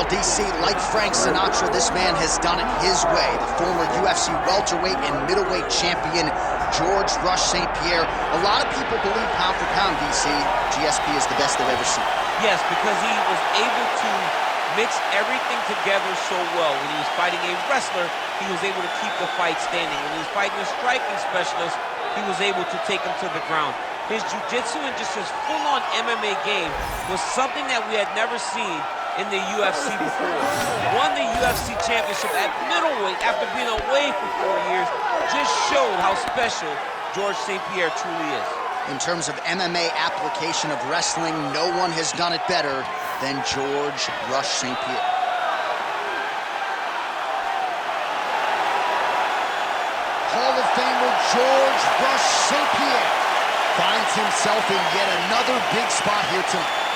DC, like Frank Sinatra, this man has done it his way. The former UFC welterweight and middleweight champion, George Rush St. Pierre. A lot of people believe pound for pound, DC, GSP is the best they've ever seen. Yes, because he was able to mix everything together so well. When he was fighting a wrestler, he was able to keep the fight standing. When he was fighting a striking specialist, he was able to take him to the ground. His jiu-jitsu and just his full-on MMA game was something that we had never seen in the UFC before. Won the UFC championship at middleweight after being away for 4 years. Just showed how special George St. Pierre truly is. In terms of MMA application of wrestling, no one has done it better than George Rush St. Pierre. Hall of Famer George Rush St. Pierre finds himself in yet another big spot here tonight.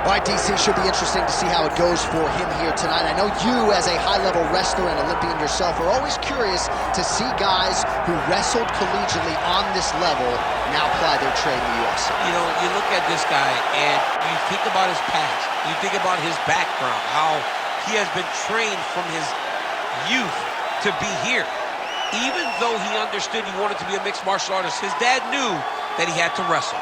All right, DC, should be interesting to see how it goes for him here tonight. I know you, as a high-level wrestler and Olympian yourself, are always curious to see guys who wrestled collegiately on this level now apply their trade in the UFC. You know, you look at this guy and you think about his past. You think about his background, how he has been trained from his youth to be here. Even though he understood he wanted to be a mixed martial artist, his dad knew that he had to wrestle.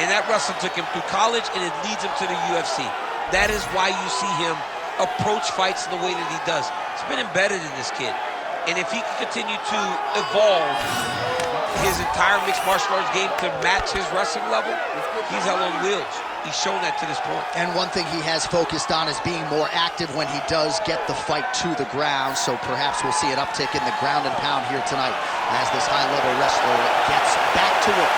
And that wrestling took him through college, and it leads him to the UFC. That is why you see him approach fights in the way that he does. It's been embedded in this kid. And if he can continue to evolve his entire mixed martial arts game to match his wrestling level, he's hell on wheels. He's shown that to this point. And one thing he has focused on is being more active when he does get the fight to the ground. So perhaps we'll see an uptick in the ground and pound here tonight as this high-level wrestler gets back to work.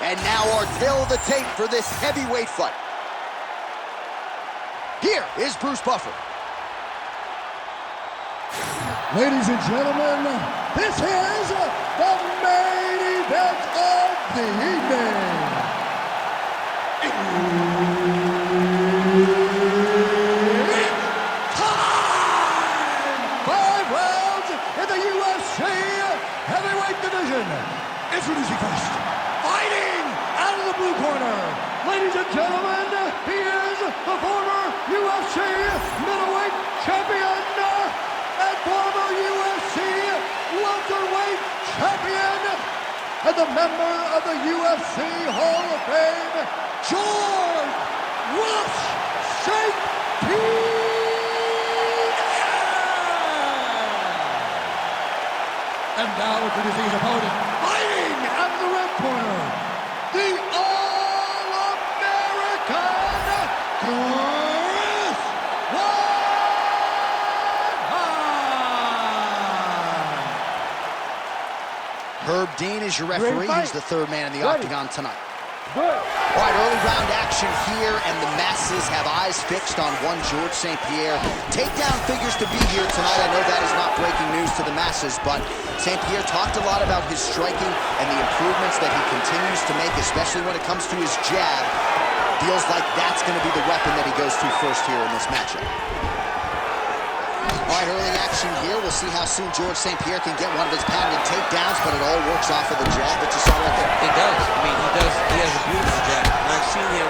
And now our tail of the tape for this heavyweight fight. Here is Bruce Buffer. Ladies and gentlemen, this is the main event of the evening. It's time! 5 rounds in the UFC heavyweight division. Introducing first, fighting out of the blue corner, ladies and gentlemen, he is the former UFC middleweight champion and former UFC welterweight champion and the member of the UFC Hall of Fame, George Rush St. Pierre. And now introducing his opponent, fighting out of the red corner, the All-American Chris Weidman. Herb Dean is your referee. He's the third man in the octagon tonight. All right, early round action here, and the masses have eyes fixed on one George St. Pierre. Takedown figures to be here tonight. I know that is not breaking news to the masses, but St. Pierre talked a lot about his striking and the improvements that he continues to make, especially when it comes to his jab. Feels like that's going to be the weapon that he goes to first here in this matchup. All right, early action here. We'll see how soon George St. Pierre can get one of his patented takedowns, but it all works off of the jab that you saw right there. It does. I mean, he does. He has a beautiful jab. And I've seen him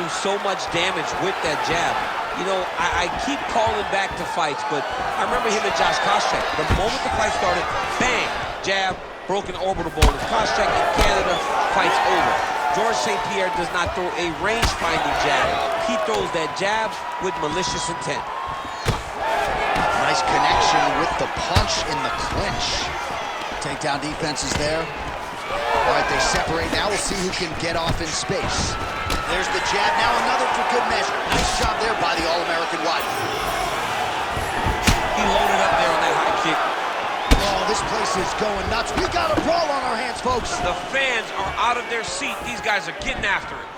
do so much damage with that jab. You know, I keep calling back to fights, but I remember him and Josh Koscheck. The moment the fight started, bang, jab, broken orbital bone. And Koscheck in Canada, fight's over. George St. Pierre does not throw a range-finding jab. He throws that jab with malicious intent. Nice connection with the punch in the clinch. Takedown defense is there. All right, they separate now. We'll see who can get off in space. There's the jab. Now another for good measure. Nice job there by the All-American Weidman. He loaded up there on that high kick. Oh, this place is going nuts. We got a brawl on our hands, folks. The fans are out of their seat. These guys are getting after it.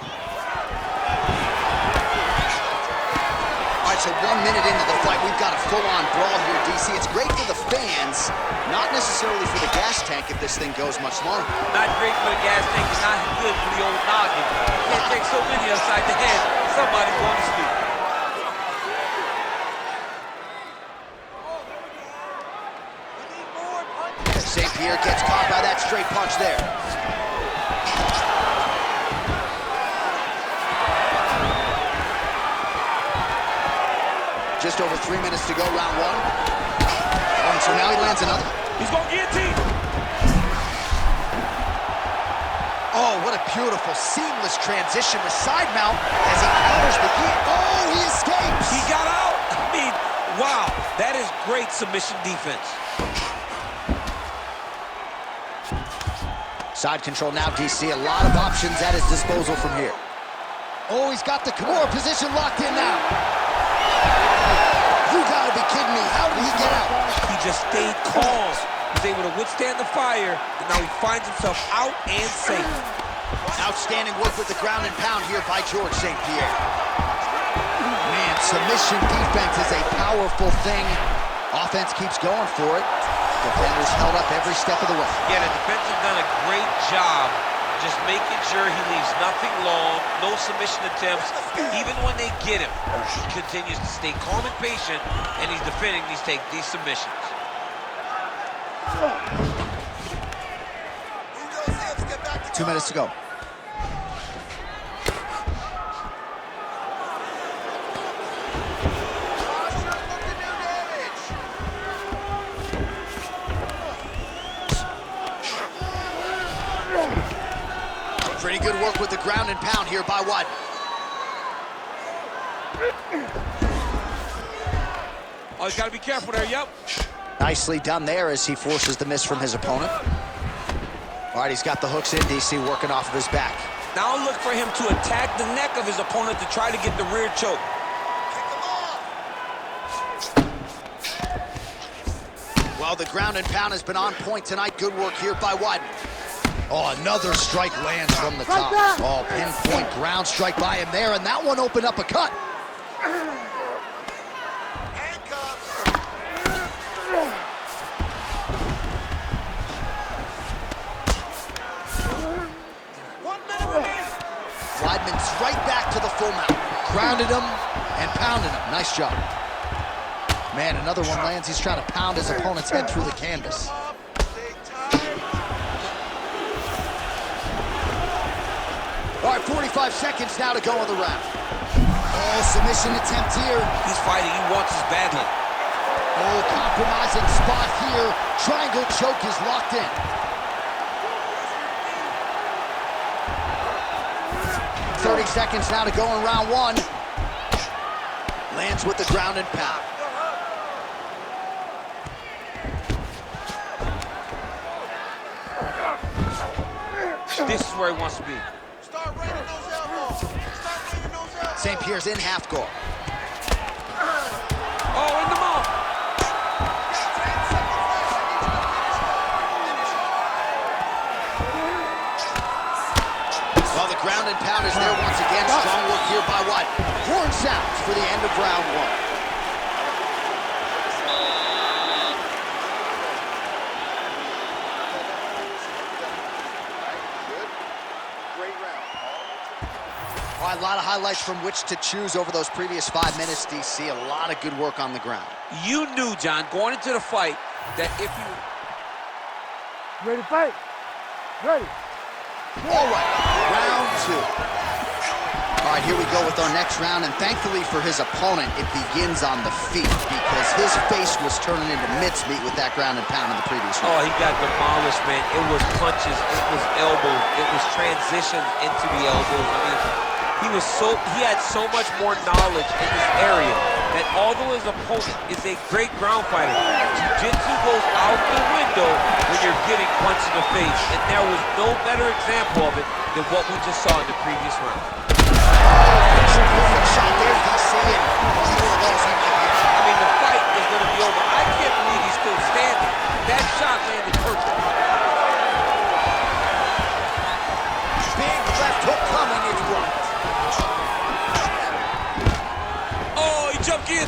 All right, So 1 minute into the fight, we've got a full-on brawl here, DC. It's great for the fans, not necessarily for the gas tank if this thing goes much longer. Not great for the gas tank, it's not good for the old noggin. You can't take so many upside the head, somebody's going to sleep. St. Pierre gets caught by that straight punch there. Just over 3 minutes to go, round one. And so now he lands another. He's going to guillotine. Oh, what a beautiful, seamless transition with side mount as he counters the guillotine. Oh, he escapes. He got out. I mean, wow, that is great submission defense. Side control now, DC. A lot of options at his disposal from here. Oh, he's got the Kimura position locked in now. You gotta be kidding me. How did he get out? He just stayed calm. He was able to withstand the fire, and now he finds himself out and safe. Outstanding work with the ground and pound here by George St. Pierre. Man, submission defense is a powerful thing. Offense keeps going for it. Defenders held up every step of the way. Yeah, the defense has done a great job just making sure he leaves nothing long, no submission attempts. Even when they get him, he continues to stay calm and patient, and he's defending these submissions. 2 minutes to go. Pretty good work with the ground and pound here by Watt. Oh, he's got to be careful there, yep. Nicely done there as he forces the miss from his opponent. All right, he's got the hooks in, DC, working off of his back. Now look for him to attack the neck of his opponent to try to get the rear choke. Well, the ground and pound has been on point tonight. Good work here by Watt. Oh, another strike lands from the top. Oh, pinpoint ground strike by him there, and that one opened up a cut. Weidman's right back to the full mount. Grounded him and pounded him. Nice job. Man, another one lands. He's trying to pound his opponent's head through the canvas. All right, 45 seconds now to go in the round. Oh, submission attempt here. He's fighting. He wants this badly. Oh, compromising spot here. Triangle choke is locked in. 30 seconds now to go in round one. Lands with the ground and pound. This is where he wants to be. Start raining those elbows. Start raining those elbows. St. Pierre's in half guard. Oh, in the mouth. Well, the ground and pound is there once again. Strong work here by Watt. Horn sounds for the end of round one. All right, a lot of highlights from which to choose over those previous 5 minutes, DC. A lot of good work on the ground. You knew, John, going into the fight, that if you... Ready to fight? Ready. All right, round two. All right, here we go with our next round, and thankfully for his opponent, it begins on the feet because his face was turning into mincemeat with that ground and pound in the previous round. Oh, he got demolished, man. It was punches, it was elbows, it was transitions into the elbows. I mean, he had so much more knowledge in this area that although his opponent is a great ground fighter, jiu-jitsu goes out the window when you're getting punched in the face, and there was no better example of it than what we just saw in the previous round. Shot there, DC, and I mean, the fight is going to be over. I can't believe he's still standing. That shot landed perfect. big left hook coming, it's blocked. Oh, he jumped in.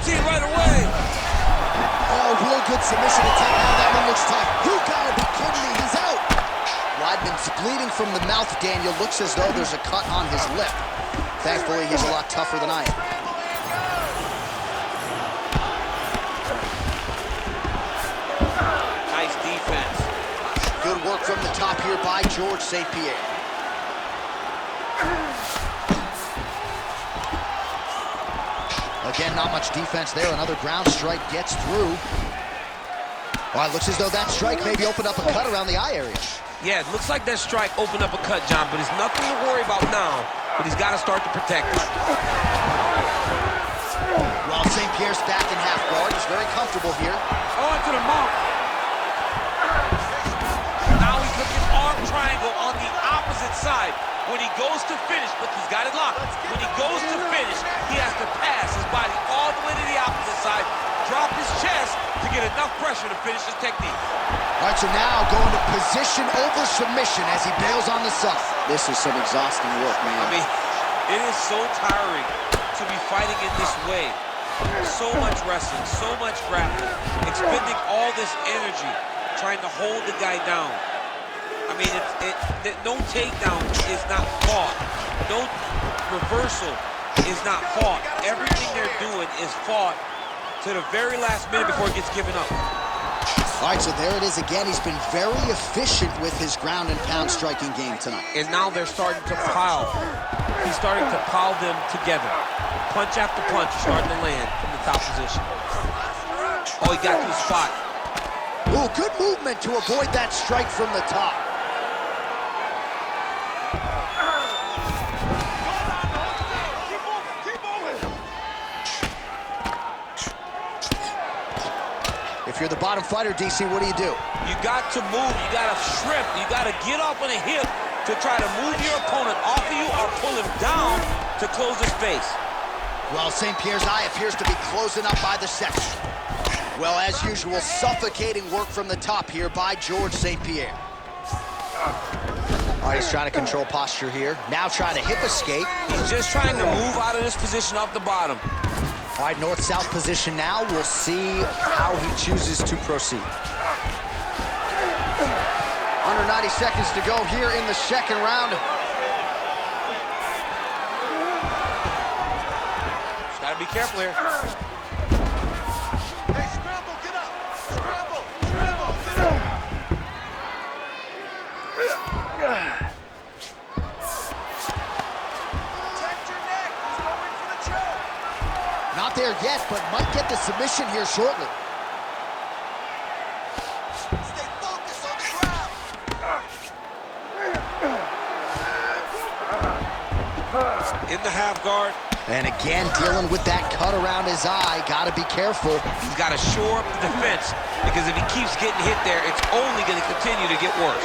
good submission attempt. Now that one looks tough. You gotta be kidding me, he's out. Weidman's bleeding from the mouth, Daniel. Looks as though there's a cut on his lip. Thankfully, he's a lot tougher than I am. Nice defense. Good work from the top here by George St. Pierre. Again, not much defense there. Another ground strike gets through. Well, it looks as though that strike maybe opened up a cut around the eye area. Yeah, it looks like that strike opened up a cut, John, but it's nothing to worry about now, but he's got to start to protect it. Well, St. Pierre's back in half guard. He's very comfortable here. On to the mount. Now he's looking arm triangle on the opposite side. When he goes to finish, look, he's got it locked. When he goes to finish, he has to pass his body all the way to the opposite side, drop his chest to get enough pressure to finish his technique. All right, so now going to position over submission as he bails on the sub. This is some exhausting work, man. I mean, it is so tiring to be fighting in this way. So much wrestling, so much grappling, expending all this energy trying to hold the guy down. I mean, no takedown is not fought. No reversal is not fought. Everything they're doing is fought to the very last minute before it gets given up. All right, so there it is again. He's been very efficient with his ground and pound striking game tonight. And now they're starting to pile. He's starting to pile them together. Punch after punch starting to land from the top position. Oh, he got to the spot. Ooh, good movement to avoid that strike from the top. If you're the bottom fighter, DC, what do you do? You got to move, you got to shrimp, you got to get off on a hip to try to move your opponent off of you or pull him down to close the space. Well, St. Pierre's eye appears to be closing up by the second. Well, as usual, suffocating work from the top here by George St. Pierre. All right, he's trying to control posture here. Now trying to hip escape. He's just trying to move out of this position off the bottom. All right, north-south position now. We'll see how he chooses to proceed. Under 90 seconds to go here in the second round. Just gotta be careful here. Hey, scramble, get up! Scramble, scramble, get up! Protect your neck, he's going for the choke! Not there yet, but might get the submission here shortly. Stay focused on the ground! In the half guard. And again, dealing with that cut around his eye. Gotta be careful. He's got to shore up the defense, because if he keeps getting hit there, it's only going to continue to get worse.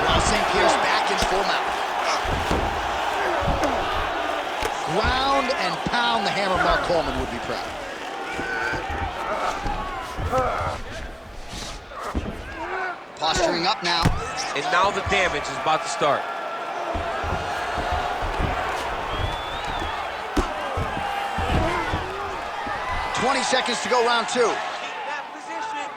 Well, St. Pierre's back in full mount. Ground and pound, the hammer. Mark Coleman would be proud. Posturing up now. And now the damage is about to start. "20 seconds to go, round two. That position.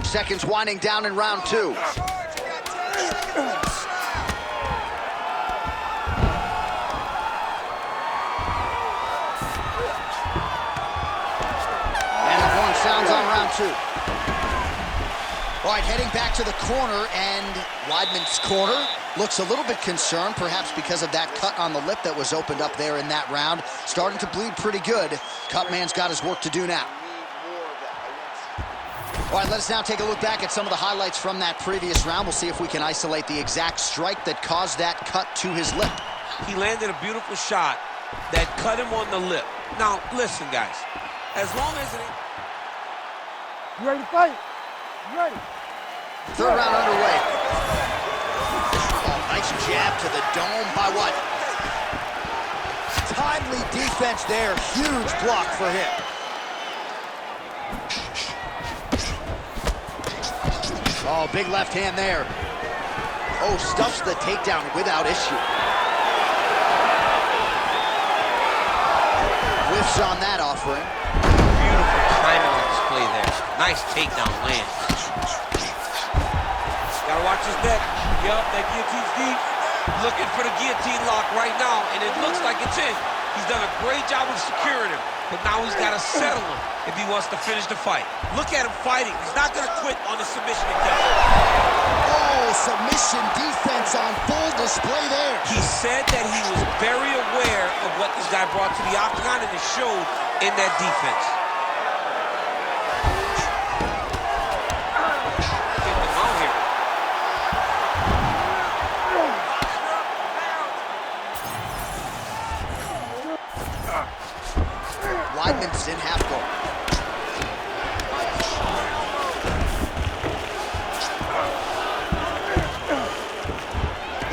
Seconds winding down in round two. And the horn sounds on round two. All right, heading back to the corner, and Weidman's corner looks a little bit concerned, perhaps because of that cut on the lip that was opened up there in that round. Starting to bleed pretty good. Cutman's got his work to do now. All right, let us now take a look back at some of the highlights from that previous round. We'll see if we can isolate the exact strike that caused that cut to his lip. He landed a beautiful shot that cut him on the lip. Now, listen, guys. As long as it ain't... You ready to fight? You ready? Third round underway. Oh, nice jab to the dome by what? Timely defense there. Huge block for him. Oh, big left hand there. Oh, stuffs the takedown without issue. Whiffs on that offering. Beautiful timing on display there. Nice takedown land. Gotta watch his neck. Yup, that guillotine's deep. Looking for the guillotine lock right now, and it looks like it's in. He's done a great job of securing him, but now he's got to settle him if he wants to finish the fight. Look at him fighting. He's not going to quit on the submission attempt. Oh, submission defense on full display there. He said that he was very aware of what this guy brought to the octagon, and it showed in that defense. Get him out here. Weidman's in half guard.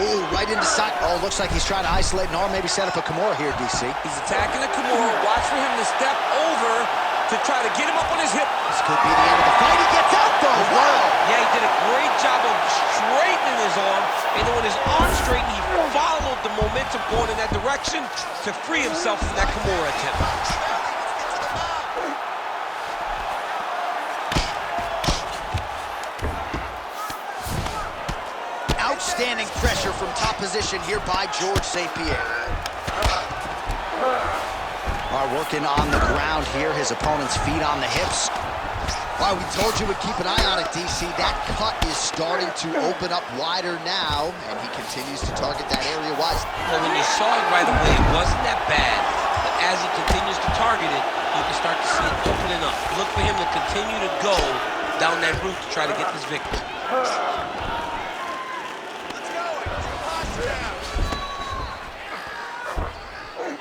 Ooh, right into side. Oh, looks like he's trying to isolate an arm, maybe set up a Kimura here, DC. He's attacking the Kimura. Watch for him to step over to try to get him up on his hip. This could be the end of the fight. He gets out, though. Wow. Yeah, he did a great job of straightening his arm, and then when his arm straightened, he followed the momentum going in that direction to free himself from that Kimura attempt. Outstanding pressure from top position here by George St. Pierre. Working on the ground here, his opponent's feet on the hips. Wow, we told you we'd keep an eye on it, DC. That cut is starting to open up wider now, and he continues to target that area wise. Well, when you saw it right away, it wasn't that bad, but as he continues to target it, you can start to see it opening up. Look for him to continue to go down that route to try to get this victory.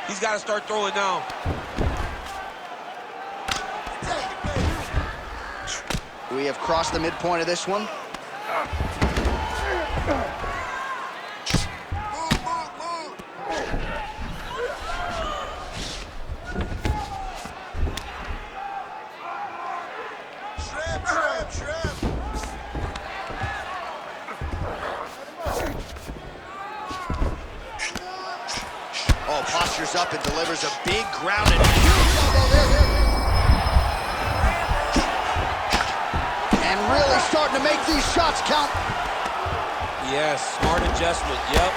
He's got to start throwing now. We have crossed the midpoint of this one. Oh, postures up and delivers a big ground and really starting to make these shots count. Yes, smart adjustment, yep.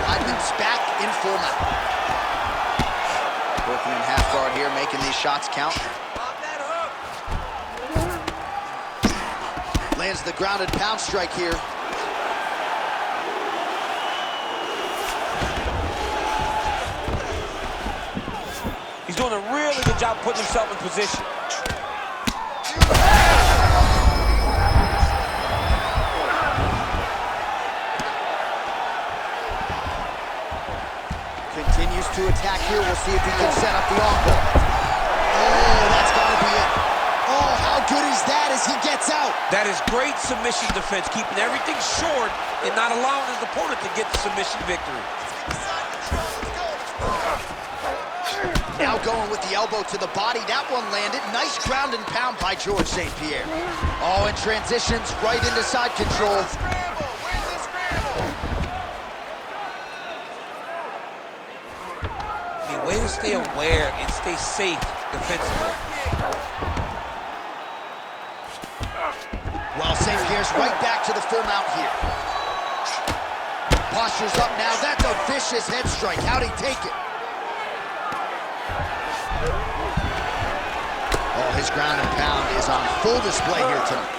Weidman's back in full mount. Working in half guard here, making these shots count. Lands the grounded pound strike here. He's doing a really good job putting himself in position. Continues to attack here. We'll see if he can set up the armbar. Oh, that's gotta be it. Oh, how good is that as he gets out? That is great submission defense, keeping everything short and not allowing his opponent to get the submission victory. Now going with the elbow to the body. That one landed. Nice ground and pound by George St. Pierre. Oh, and transitions right into side control. The way to stay aware and stay safe defensively. Well, St. Pierre's right back to the full mount here. Posture's up now. That's a vicious head strike. How'd he take it? Oh, his ground and pound is on full display here tonight.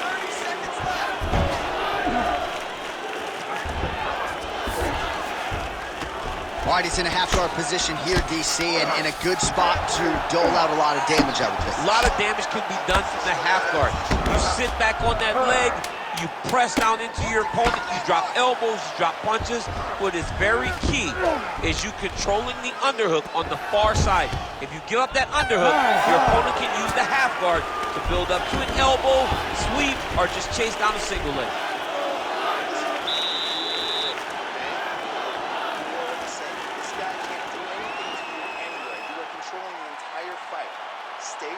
All right, he's in a half-guard position here, DC, and in a good spot to dole out a lot of damage, I would think. A lot of damage can be done from the half guard. You sit back on that leg, you press down into your opponent, you drop elbows, you drop punches. What is very key is you controlling the underhook on the far side. If you give up that underhook, your opponent can use the half guard to build up to an elbow, sweep, or just chase down a single leg. This guy can't do anything to you anyway. You are controlling the entire fight. Stay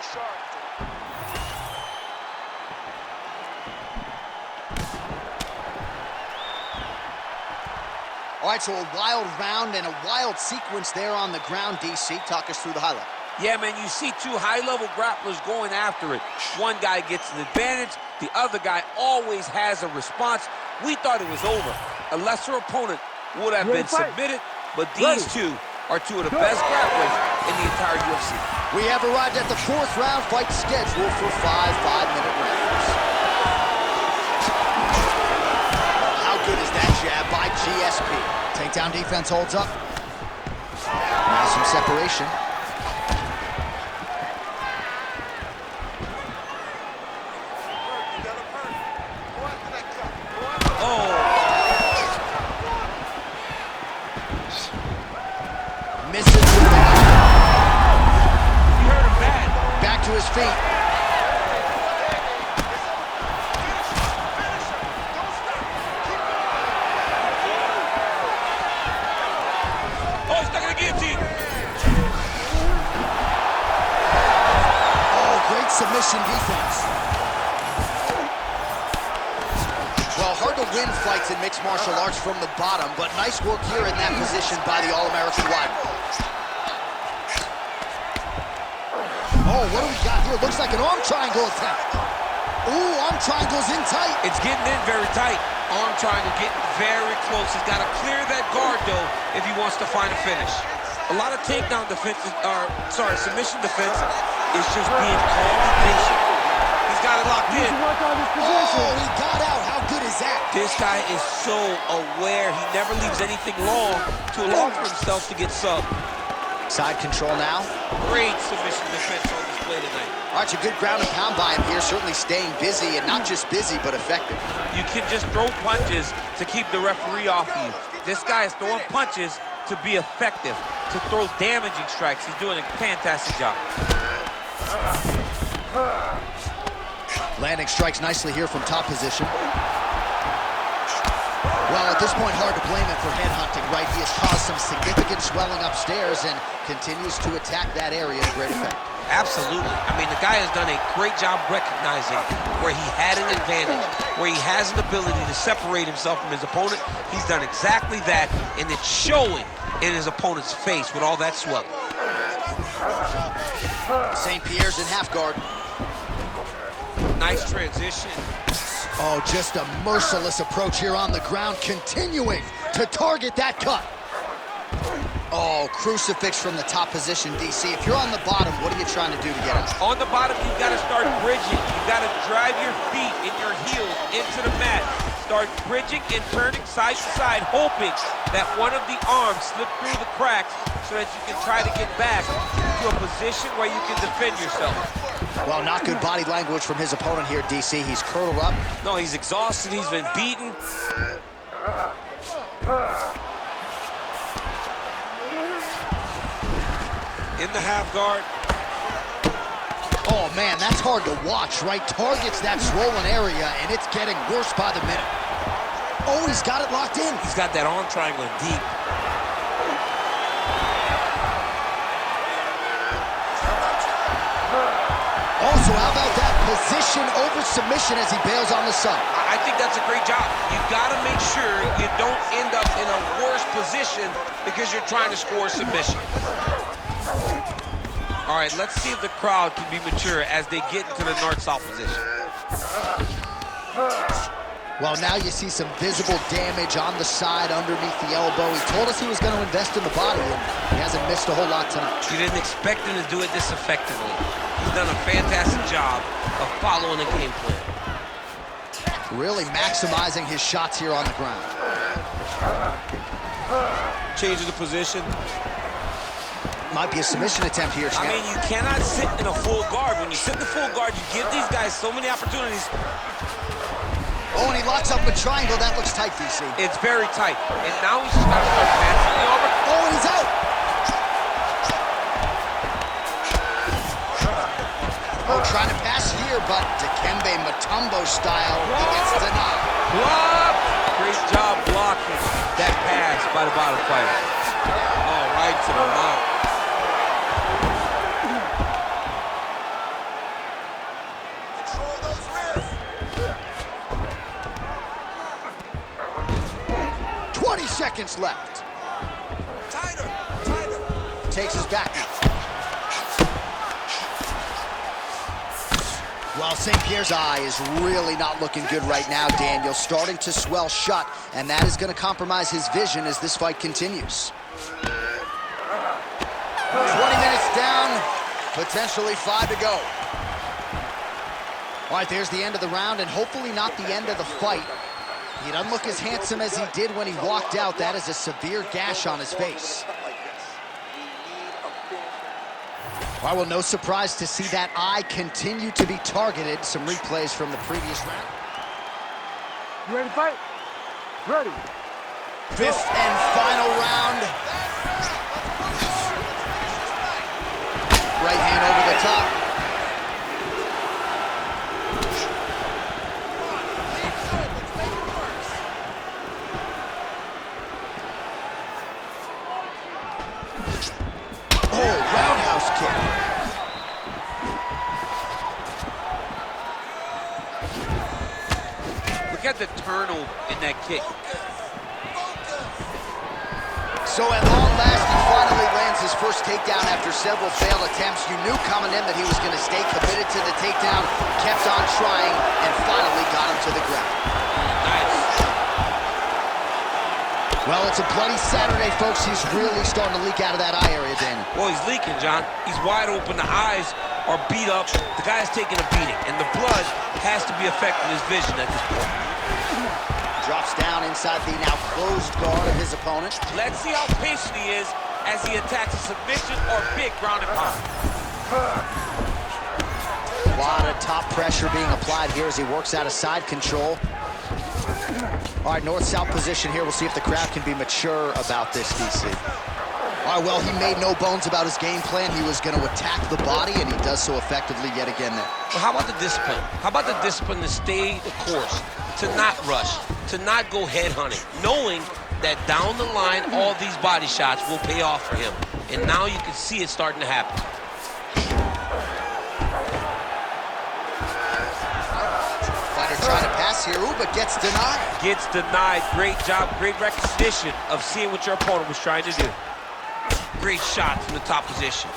All right, so a wild round and a wild sequence there on the ground, DC. Talk us through the highlight. Yeah, man, you see two high-level grapplers going after it. One guy gets an advantage, the other guy always has a response. We thought it was over. A lesser opponent would have been submitted, but these two are two of the best grapplers in the entire UFC. We have arrived at the fourth round fight scheduled for 5 5-minute rounds. How good is that jab by GSP? Takedown defense holds up. Now some separation. Misses with that. You heard him bad. Back to his feet. Oh, he's stuck in the guillotine. Oh, great submission defense. Well, hard to win fights in mixed martial arts from the bottom, but nice work here in that position by the All-American wide. Oh, what do we got here? Looks like an arm triangle attempt. Ooh, arm triangle's in tight. It's getting in very tight. Arm triangle getting very close. He's got to clear that guard, though, if he wants to find a finish. A lot of takedown defense, submission defense is just being calm and patient. He's got it locked in. Oh, he got out. How good is that? This guy is so aware. He never leaves anything long to allow for himself to get subbed. Side control now. Great submission defense on display tonight. All right, a good ground and pound by him here, certainly staying busy, and not just busy, but effective. You can just throw punches to keep the referee off you. This guy is throwing punches to be effective, to throw damaging strikes. He's doing a fantastic job. Landing strikes nicely here from top position. Well, at this point, hard to blame him for headhunting, right? He has caused some significant swelling upstairs and continues to attack that area to great effect. Absolutely. I mean, the guy has done a great job recognizing where he had an advantage, where he has an ability to separate himself from his opponent. He's done exactly that, and it's showing in his opponent's face with all that swelling. St. Pierre's in half guard. Nice transition. Oh, just a merciless approach here on the ground, continuing to target that cut. Oh, crucifix from the top position, DC. If you're on the bottom, what are you trying to do to get out? On the bottom, you've got to start bridging. You've got to drive your feet and your heels into the mat. Start bridging and turning side to side, hoping that one of the arms slip through the cracks so that you can try to get back to a position where you can defend yourself. Well, not good body language from his opponent here, DC. He's curled up. No, he's exhausted. He's been beaten. In the half guard. Oh, man, that's hard to watch, right? Targets that swollen area, and it's getting worse by the minute. Oh, he's got it locked in. He's got that arm triangle deep. Also, how about that position over submission as he bails on the sub? I think that's a great job. You've got to make sure you don't end up in a worse position because you're trying to score a submission. All right, let's see if the crowd can be mature as they get into the north-south position. Well, now you see some visible damage on the side underneath the elbow. He told us he was going to invest in the body, and he hasn't missed a whole lot tonight. You didn't expect him to do it this effectively. He's done a fantastic job of following the game plan. Really maximizing his shots here on the ground. Changes the position. Might be a submission attempt here, Champ. I mean, you cannot sit in a full guard. When you sit in the full guard, you give these guys so many opportunities. Oh, and he locks up a triangle. That looks tight, DC. It's very tight. And now he's just got to start passing the armor. Oh, and he's out. Oh, trying to pass here, but Dikembe Mutombo style, he gets denied. Blocked. Great job blocking that pass by the bottom fighter. Oh, right to the mouth. seconds left. Tighter. Takes his back. Well, St. Pierre's eye is really not looking good right now, Daniel. Starting to swell shut, and that is going to compromise his vision as this fight continues. 20 minutes down, potentially 5 to go. All right, there's the end of the round, and hopefully not the end of the fight. He doesn't look as handsome as he did when he walked out. That is a severe gash on his face. Well, no surprise to see that eye continue to be targeted. Some replays from the previous round. You ready to fight? Ready. Fifth and final round. Right hand over the top. Oh, roundhouse kick. Look at the turnover in that kick. So at long last, he finally lands his first takedown after several failed attempts. You knew coming in that he was going to stay committed to the takedown, kept on trying, and finally got him to the ground. Nice. Well, it's a bloody Saturday, folks. He's really starting to leak out of that eye area, Daniel. Well, he's leaking, John. He's wide open. The eyes are beat up. The guy's taking a beating, and the blood has to be affecting his vision at this point. Drops down inside the now closed guard of his opponent. Let's see how patient he is as he attacks a submission or big ground and pound. A lot of top pressure being applied here as he works out of side control. All right, north-south position here. We'll see if the crowd can be mature about this, DC. All right, well, he made no bones about his game plan. He was going to attack the body, and he does so effectively yet again there. Well, how about the discipline? How about the discipline to stay the course, to not rush, to not go head hunting, knowing that down the line, all these body shots will pay off for him. And now you can see it starting to happen. Fighter trying to pass here, ooh, but gets denied. Gets denied. Great job, great recognition of seeing what your opponent was trying to do. Great shot from the top position.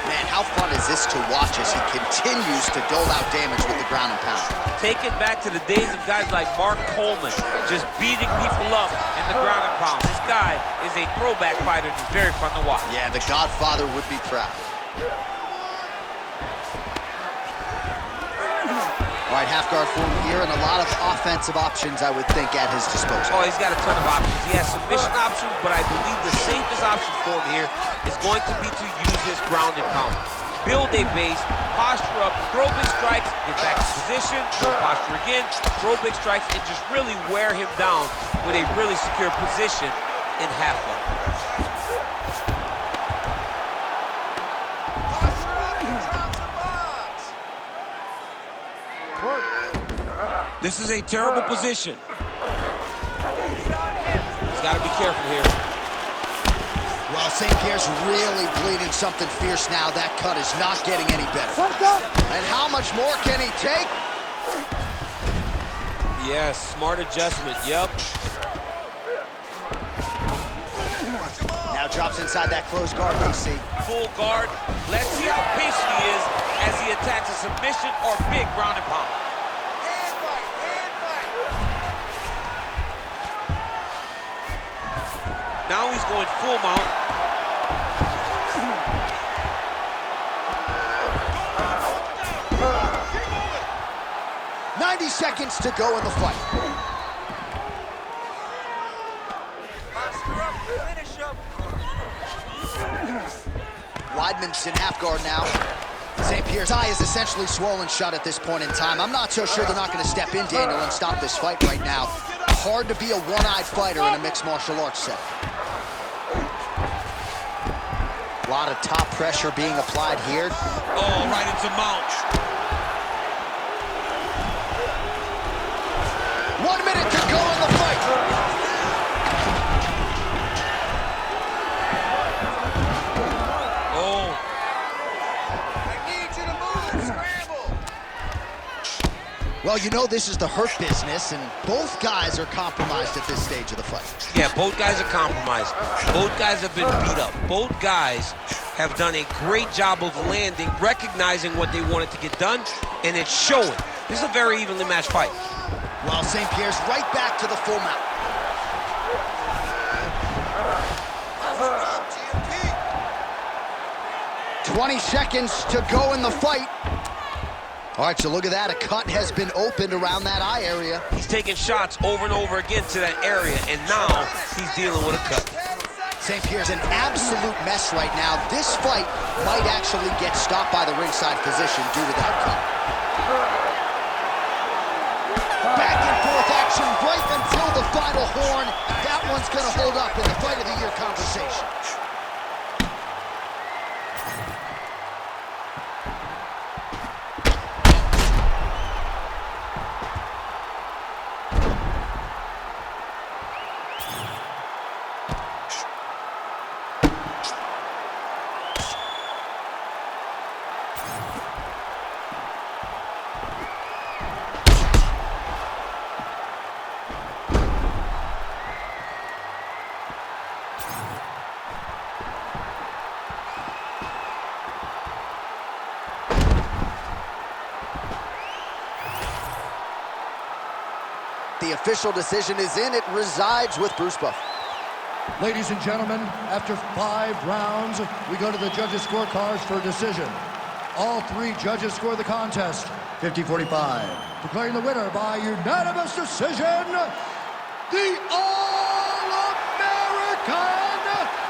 Man, how fun is this to watch as he continues to dole out damage with the ground and pound? Take it back to the days of guys like Mark Coleman, just beating people up in the ground and pound. This guy is a throwback fighter that's very fun to watch. Yeah, the Godfather would be proud. All right, half guard form here, and a lot of offensive options, I would think, at his disposal. Oh, he's got a ton of options. He has submission options, but I believe the safest option for him here is going to be to use his ground and pound. Build a base, posture up, throw big strikes, get back to position, throw posture again, throw big strikes, and just really wear him down with a really secure position in half guard. This is a terrible position. He's got to be careful here. Well, St. Pierre's really bleeding something fierce now. That cut is not getting any better. And how much more can he take? Yes, smart adjustment, yep. Now drops inside that closed guard, DC. Full guard. Let's see how patient he is as he attacks a submission or big ground and pound. Now he's going full mount. "90 seconds to go in the fight. Weidman's in half guard now. St. Pierre's eye is essentially swollen shut at this point in time. I'm not so sure they're not going to step in, Daniel, and stop this fight right now. Hard to be a one-eyed fighter in a mixed martial arts set. A lot of top pressure being applied here. Oh, right into mount. 1 minute to go in the fight. Oh. I need you to move, scramble. Well, you know this is the hurt business, and both guys are compromised at this stage of the fight. Yeah, both guys are compromised. Both guys have been beat up. Both guys have done a great job of landing, recognizing what they wanted to get done, and it's showing. This is a very evenly matched fight. Well, St. Pierre's right back to the full mount. "20 seconds to go in the fight." All right, so look at that. A cut has been opened around that eye area. He's taking shots over and over again to that area, and now he's dealing with a cut. St. Pierre's an absolute mess right now. This fight might actually get stopped by the ringside physician due to that cut. Back and forth action right until the final horn. That one's going to hold up in the Fight of the Year conversation. The official decision is in. It resides with Bruce Buffer. Ladies and gentlemen, after 5 rounds, we go to the judges' scorecards for a decision. All 3 judges score the contest 50-45. Declaring the winner by unanimous decision, the All-American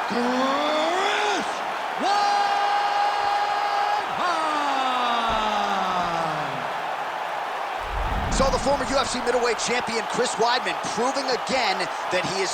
Chris Weidman! So the former UFC middleweight champion Chris Weidman proving again that he is